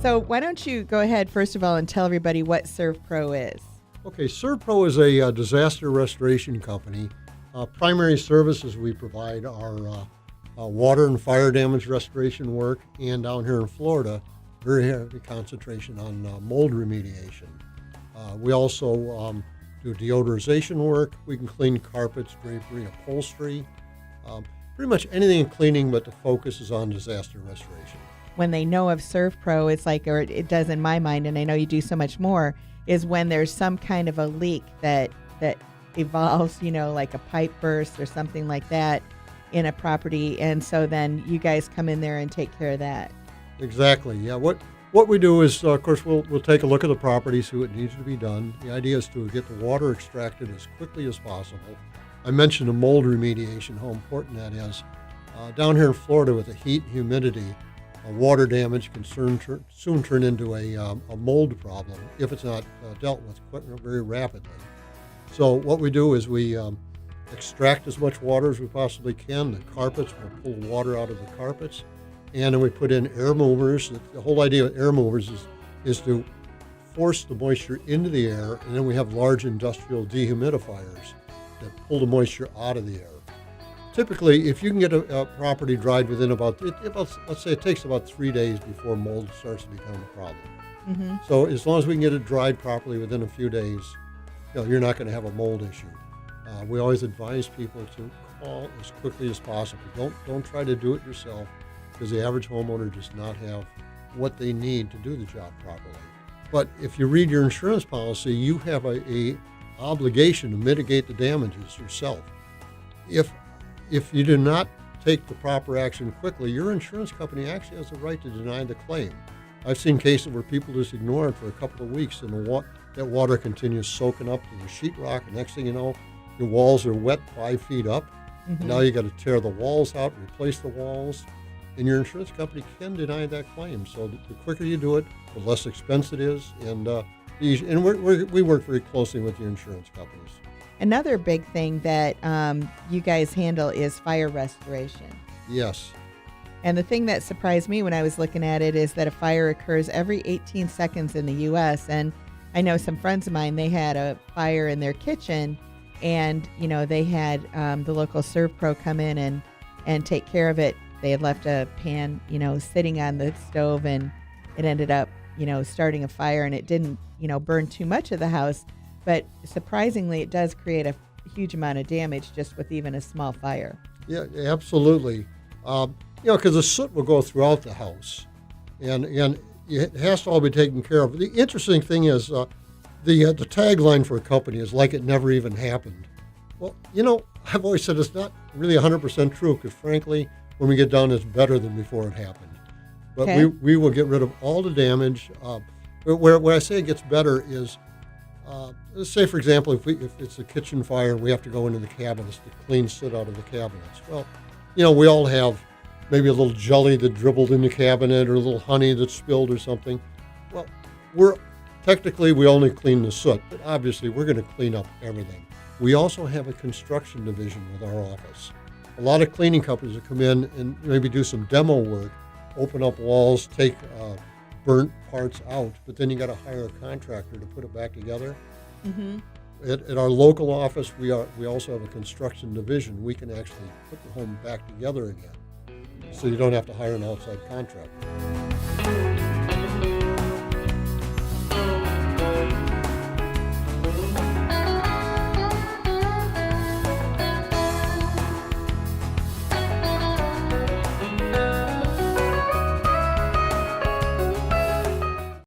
So why don't you go ahead, first of all, and tell everybody what Servpro is? Okay, Servpro is a disaster restoration company. Primary services we provide are water and fire damage restoration work, and down here in Florida, very heavy concentration on mold remediation. We also do deodorization work. We can clean carpets, drapery, upholstery, pretty much anything in cleaning, but the focus is on disaster restoration. When they know of Servpro, it's like, or it does in my mind, and I know you do so much more, is when there's some kind of a leak that evolves, like a pipe burst or something like that in a property, and so then you guys come in there and take care of that. Exactly. Yeah. What we do is, of course, we'll take a look at the property, see what needs to be done. The idea is to get the water extracted as quickly as possible. I mentioned the mold remediation, how important that is. Down here in Florida with the heat and humidity, water damage can soon turn into a mold problem if it's not dealt with very rapidly. So what we do is we extract as much water as we possibly can. The carpets, we'll pull the water out of the carpets, and then we put in air movers. The whole idea of air movers is to force the moisture into the air, and then we have large industrial dehumidifiers that pull the moisture out of the air. Typically, if you can get a property dried within let's say it takes about 3 days before mold starts to become a problem. Mm-hmm. So as long as we can get it dried properly within a few days, you're not going to have a mold issue. We always advise people to call as quickly as possible. Don't try to do it yourself, because the average homeowner does not have what they need to do the job properly. But if you read your insurance policy, you have a obligation to mitigate the damages yourself. If you do not take the proper action quickly, your insurance company actually has the right to deny the claim. I've seen cases where people just ignore it for a couple of weeks, and that water continues soaking up to the sheetrock, and next thing you know, your walls are wet 5 feet up. Mm-hmm. And now you got to tear the walls out, replace the walls, and your insurance company can deny that claim. So the quicker you do it, the less expense it is, and we work very closely with the insurance companies. Another big thing that you guys handle is fire restoration. Yes. And the thing that surprised me when I was looking at it is that a fire occurs every 18 seconds in the U.S. And I know some friends of mine, they had a fire in their kitchen, and, they had the local Servpro come in and take care of it. They had left a pan, sitting on the stove, and it ended up, starting a fire, and it didn't, burn too much of the house. But surprisingly, it does create a huge amount of damage just with even a small fire. Yeah, absolutely. Because the soot will go throughout the house, and it has to all be taken care of. The interesting thing is the tagline for a company is like it never even happened. Well, I've always said it's not really 100% true, because frankly, when we get down, it's better than before it happened. But Okay. we will get rid of all the damage. Where I say it gets better is, let's say, for example, if it's a kitchen fire and we have to go into the cabinets to clean soot out of the cabinets. Well, we all have maybe a little jelly that dribbled in the cabinet, or a little honey that spilled or something. Well, technically we only clean the soot, but obviously we're going to clean up everything. We also have a construction division with our office. A lot of cleaning companies will come in and maybe do some demo work, open up walls, take burnt parts out, but then you got to hire a contractor to put it back together. Mm-hmm. At our local office, we also have a construction division. We can actually put the home back together again, so you don't have to hire an outside contractor.